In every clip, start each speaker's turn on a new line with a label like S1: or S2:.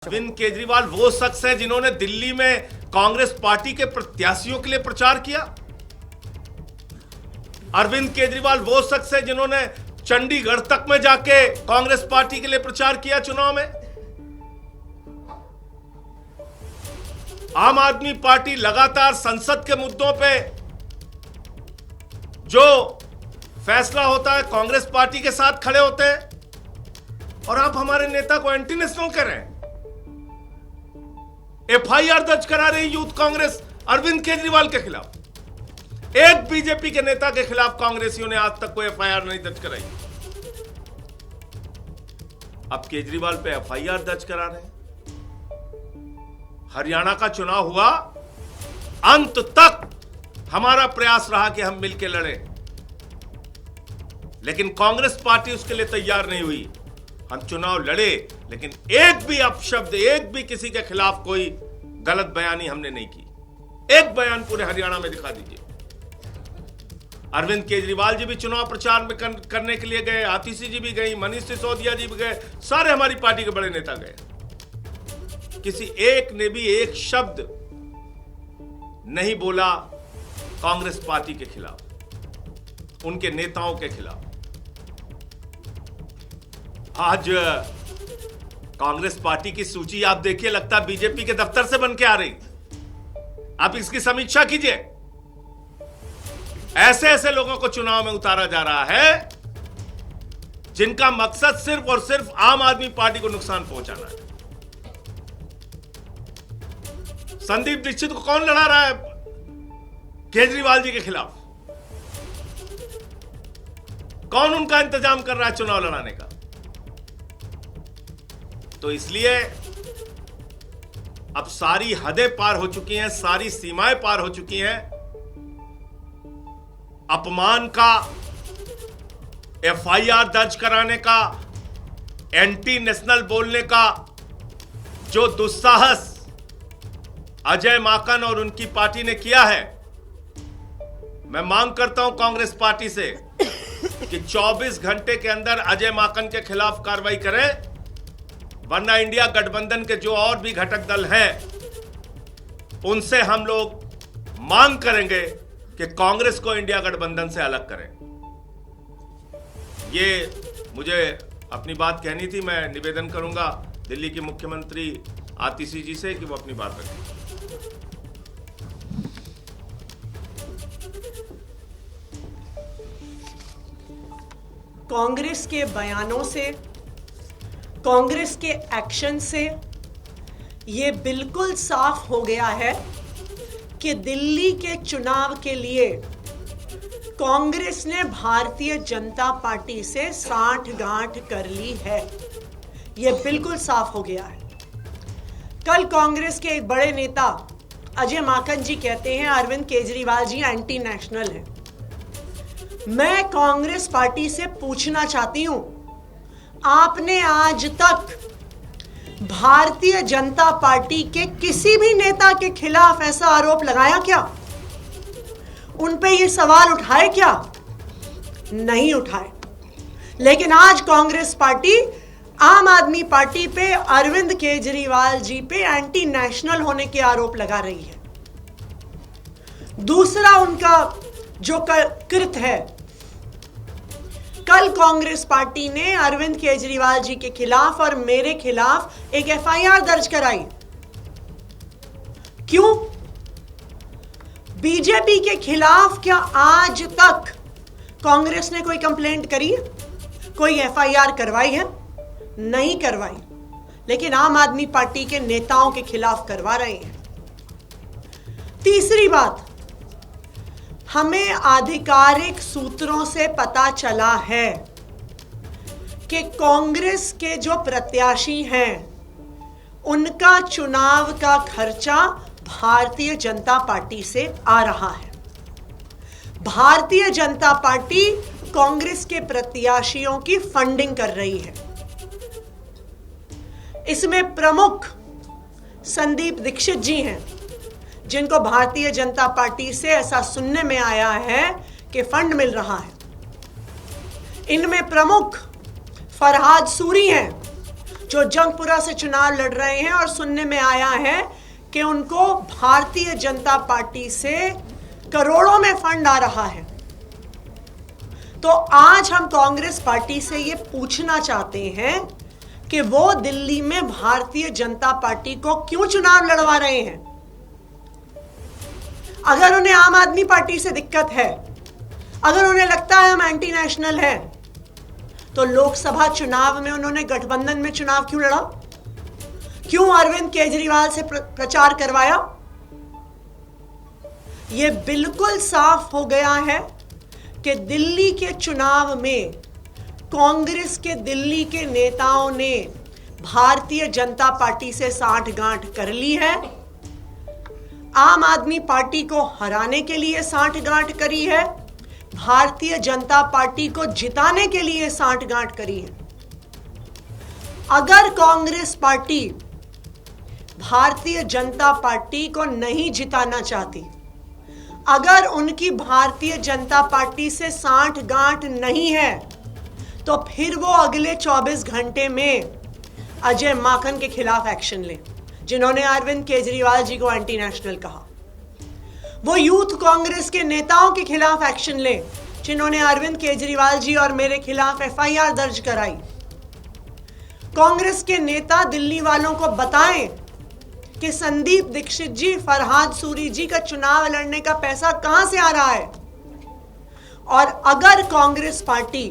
S1: अरविंद केजरीवाल वो शख्स है जिन्होंने दिल्ली में कांग्रेस पार्टी के प्रत्याशियों के लिए प्रचार किया। अरविंद केजरीवाल वो शख्स है जिन्होंने चंडीगढ़ तक में जाके कांग्रेस पार्टी के लिए प्रचार किया चुनाव में। आम आदमी पार्टी लगातार संसद के मुद्दों पे जो फैसला होता है कांग्रेस पार्टी के साथ खड़े होते हैं, और आप हमारे नेता को एंटी नेशनल कर रहे हैं। एफआईआर दर्ज करा रही यूथ कांग्रेस अरविंद केजरीवाल के खिलाफ। एक बीजेपी के नेता के खिलाफ कांग्रेसियों ने आज तक कोई एफआईआर नहीं दर्ज कराई। अब केजरीवाल पे एफआईआर दर्ज करा रहे हैं। हरियाणा का चुनाव हुआ, अंत तक हमारा प्रयास रहा कि हम मिलकर लड़ें, लेकिन कांग्रेस पार्टी उसके लिए तैयार नहीं हुई। हम चुनाव लड़े, लेकिन एक भी अपशब्द, एक भी किसी के खिलाफ कोई गलत बयानी हमने नहीं की। एक बयान पूरे हरियाणा में दिखा दीजिए। अरविंद केजरीवाल जी भी चुनाव प्रचार में करने के लिए गए, आतिशी जी भी गई, मनीष सिसोदिया जी भी गए, सारे हमारी पार्टी के बड़े नेता गए। किसी एक ने भी एक शब्द नहीं बोला कांग्रेस पार्टी के खिलाफ, उनके नेताओं के खिलाफ। आज कांग्रेस पार्टी की सूची आप देखिए, लगता है बीजेपी के दफ्तर से बन के आ रही। आप इसकी समीक्षा कीजिए। ऐसे ऐसे लोगों को चुनाव में उतारा जा रहा है जिनका मकसद सिर्फ और सिर्फ आम आदमी पार्टी को नुकसान पहुंचाना है। संदीप दीक्षित को कौन लड़ा रहा है केजरीवाल जी के खिलाफ? कौन उनका इंतजाम कर रहा है चुनाव लड़ाने का? तो इसलिए अब सारी हदें पार हो चुकी हैं, सारी सीमाएं पार हो चुकी हैं। अपमान का, एफआईआर दर्ज कराने का, एंटी नेशनल बोलने का जो दुस्साहस अजय माकन और उनकी पार्टी ने किया है, मैं मांग करता हूं कांग्रेस पार्टी से कि 24 घंटे के अंदर अजय माकन के खिलाफ कार्रवाई करें, वरना इंडिया गठबंधन के जो और भी घटक दल हैं उनसे हम लोग मांग करेंगे कि कांग्रेस को इंडिया गठबंधन से अलग करें। ये मुझे अपनी बात कहनी थी। मैं निवेदन करूंगा दिल्ली की मुख्यमंत्री आतिशी जी से कि वो अपनी बात रखें।
S2: कांग्रेस के बयानों से, कांग्रेस के एक्शन से ये बिल्कुल साफ हो गया है कि दिल्ली के चुनाव के लिए कांग्रेस ने भारतीय जनता पार्टी से साठगांठ कर ली है। ये बिल्कुल साफ हो गया है। कल कांग्रेस के एक बड़े नेता अजय माकन जी कहते हैं अरविंद केजरीवाल जी एंटी नेशनल हैं। मैं कांग्रेस पार्टी से पूछना चाहती हूं, आपने आज तक भारतीय जनता पार्टी के किसी भी नेता के खिलाफ ऐसा आरोप लगाया क्या? उन पे ये सवाल उठाए क्या? नहीं उठाए। लेकिन आज कांग्रेस पार्टी आम आदमी पार्टी पे, अरविंद केजरीवाल जी पे एंटी नेशनल होने के आरोप लगा रही है। दूसरा उनका जो कृत है, कल कांग्रेस पार्टी ने अरविंद केजरीवाल जी के खिलाफ और मेरे खिलाफ एक एफआईआर दर्ज कराई। क्यों? बीजेपी के खिलाफ क्या आज तक कांग्रेस ने कोई कंप्लेंट करी है? कोई एफआईआर करवाई है? नहीं करवाई। लेकिन आम आदमी पार्टी के नेताओं के खिलाफ करवा रहे हैं। तीसरी बात, हमें आधिकारिक सूत्रों से पता चला है कि कांग्रेस के जो प्रत्याशी हैं उनका चुनाव का खर्चा भारतीय जनता पार्टी से आ रहा है। भारतीय जनता पार्टी कांग्रेस के प्रत्याशियों की फंडिंग कर रही है। इसमें प्रमुख संदीप दीक्षित जी हैं, जिनको भारतीय जनता पार्टी से ऐसा सुनने में आया है कि फंड मिल रहा है। इनमें प्रमुख फरहाद सूरी हैं, जो जंगपुरा से चुनाव लड़ रहे हैं और सुनने में आया है कि उनको भारतीय जनता पार्टी से करोड़ों में फंड आ रहा है। तो आज हम कांग्रेस पार्टी से ये पूछना चाहते हैं कि वो दिल्ली में भारतीय जनता पार्टी को क्यों चुनाव लड़वा रहे हैं। अगर उन्हें आम आदमी पार्टी से दिक्कत है, अगर उन्हें लगता है हम एंटी नेशनल हैं, तो लोकसभा चुनाव में उन्होंने गठबंधन में चुनाव क्यों लड़ा? क्यों अरविंद केजरीवाल से प्रचार करवाया? यह बिल्कुल साफ हो गया है कि दिल्ली के चुनाव में कांग्रेस के दिल्ली के नेताओं ने भारतीय जनता पार्टी से साठगांठ कर ली है। आम आदमी पार्टी को हराने के लिए साठगांठ करी है, भारतीय जनता पार्टी को जिताने के लिए साठगांठ करी है। अगर कांग्रेस पार्टी भारतीय जनता पार्टी को नहीं जिताना चाहती, अगर उनकी भारतीय जनता पार्टी से साठगांठ नहीं है, तो फिर वो अगले 24 घंटे में अजय माकन के खिलाफ एक्शन ले, जिन्होंने अरविंद केजरीवाल जी को एंटी नेशनल कहा। वो यूथ कांग्रेस के नेताओं के खिलाफ एक्शन ले, जिन्होंने अरविंद केजरीवाल जी और मेरे खिलाफ एफआईआर दर्ज कराई। कांग्रेस के नेता दिल्ली वालों को बताएं कि संदीप दीक्षित जी, फरहाद सूरी जी का चुनाव लड़ने का पैसा कहां से आ रहा है। और अगर कांग्रेस पार्टी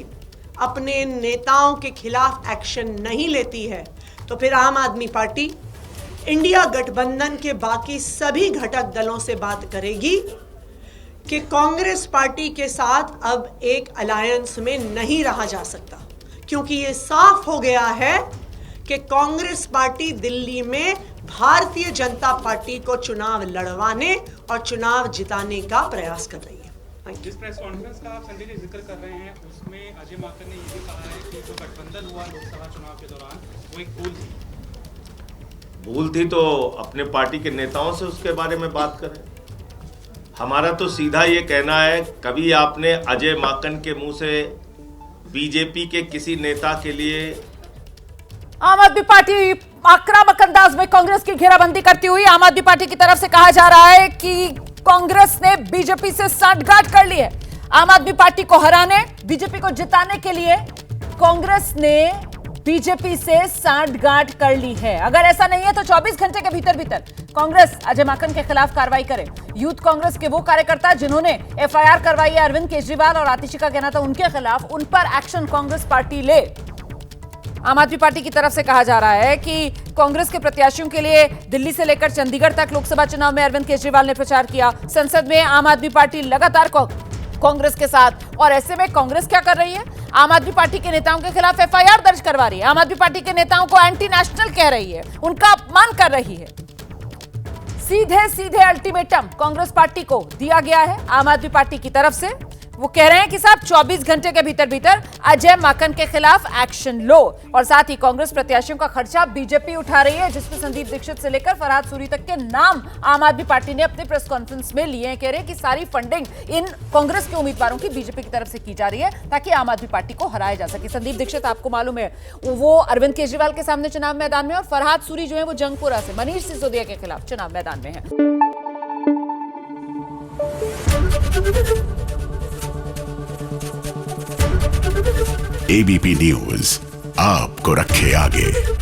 S2: अपने नेताओं के खिलाफ एक्शन नहीं लेती है, तो फिर आम आदमी पार्टी इंडिया गठबंधन के बाकी सभी घटक दलों से बात करेगी कि कांग्रेस पार्टी के साथ अब एक अलायंस में नहीं रहा जा सकता, क्योंकि ये साफ हो गया है कि कांग्रेस पार्टी दिल्ली में भारतीय जनता पार्टी को चुनाव लड़वाने और चुनाव जिताने का प्रयास कर रही है।
S3: जिस प्रेस कॉन्फ्रेंस का आप संजय जी जिक्र कर रहे हैं, उसमें अजय माकन ने ये भी कहा है कि जो गठबंधन हुआ लोकसभा चुनाव के दौरान वो एक भूल थी।
S1: भूल थी तो अपने पार्टी के नेताओं से उसके बारे में बात करें। हमारा तो सीधा ये कहना है, कभी आपने अजय माकन के मुंह से बीजेपी के किसी नेता के लिए
S4: आम आदमी पार्टी आक्रामक अंदाज में कांग्रेस की घेराबंदी करती हुई आम आदमी पार्टी की तरफ से कहा जा रहा है कि कांग्रेस ने बीजेपी से सांठगांठ कर ली है। आम आदमी पार्टी को हराने, बीजेपी को जिताने के लिए कांग्रेस ने बीजेपी से सांठगांठ कर ली है। अगर ऐसा नहीं है तो 24 घंटे के भीतर भीतर कांग्रेस अजय माकन के खिलाफ कार्रवाई करे। यूथ कांग्रेस के वो कार्यकर्ता जिन्होंने एफआईआर करवाई है अरविंद केजरीवाल और आतिशी का कहना था उनके खिलाफ, उन पर एक्शन कांग्रेस पार्टी ले। आम आदमी पार्टी की तरफ से कहा जा रहा है कि कांग्रेस के प्रत्याशियों के लिए दिल्ली से लेकर चंडीगढ़ तक लोकसभा चुनाव में अरविंद केजरीवाल ने प्रचार किया। संसद में आम आदमी पार्टी लगातार कांग्रेस के साथ, और ऐसे में कांग्रेस क्या कर रही है? आम आदमी पार्टी के नेताओं के खिलाफ एफआईआर दर्ज करवा रही है, आम आदमी पार्टी के नेताओं को एंटी नेशनल कह रही है, उनका अपमान कर रही है। सीधे सीधे अल्टीमेटम कांग्रेस पार्टी को दिया गया है आम आदमी पार्टी की तरफ से। वो कह रहे हैं कि साहब 24 घंटे के भीतर भीतर अजय माकन के खिलाफ एक्शन लो, और साथ ही कांग्रेस प्रत्याशियों का खर्चा बीजेपी उठा रही है, जिसमें संदीप दीक्षित से लेकर फरहाद सूरी तक के नाम आम आदमी पार्टी ने अपने प्रेस कॉन्फ्रेंस में लिए हैं। कह रहे हैं कि सारी फंडिंग इन कांग्रेस के उम्मीदवारों की बीजेपी की तरफ से की जा रही है ताकि आम आदमी पार्टी को हराया जा सके। संदीप दीक्षित आपको मालूम है वो अरविंद केजरीवाल के सामने चुनाव मैदान में, और फरहाद सूरी जो है वो जंगपुरा से मनीष सिसोदिया के खिलाफ चुनाव मैदान में है।
S5: एबीपी न्यूज आपको रखे आगे।